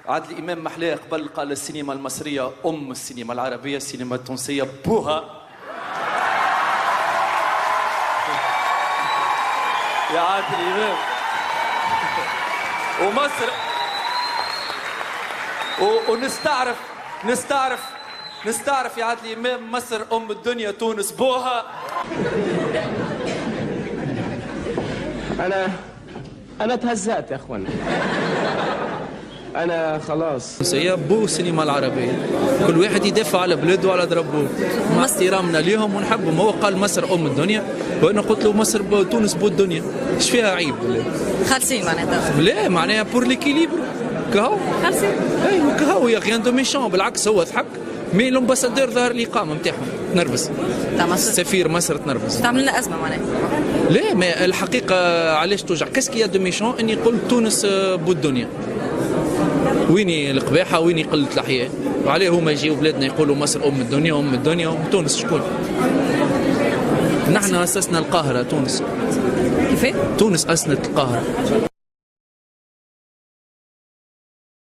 عادل إمام محلاه قبل قال السينما المصرية أم السينما العربية، السينما التونسية بوها. يا عادل إمام ومصر ونستعرف يا عادل إمام مصر أم الدنيا، تونس بوها. أنا تهزأت يا أخوانا، أنا خلاص. هي بو السينما العربية، كل واحد يدافع على بلاده وعلى ضربوه مع احترامنا ليهم ونحبهم. هو قال مصر أم الدنيا وأنا قلت له مصر تونس بو الدنيا. إيش فيها عيب؟ خالصين معناتها؟ لا معناها بور ليكيليبر كهو خالصين. أيوة كهو يا غيان دو ميشون، بالعكس هو ضحك. مي الامباسادور ظهر الإقامة نتاعهم تنرفز، سفير مصر تنرفز، تعمل لنا أزمة معناها. لا ما الحقيقة علاش توجع كاسكي يا دو ميشون اني قلت تونس بو الدنيا. ويني القباحة ويني قلة الأحياء؟ وعليه هما يجيو بلادنا يقولوا مصر أم الدنيا أم الدنيا، وتونس شكون؟ نحن أسسنا القاهرة تونس. كيفاه؟ تونس أسست القاهرة.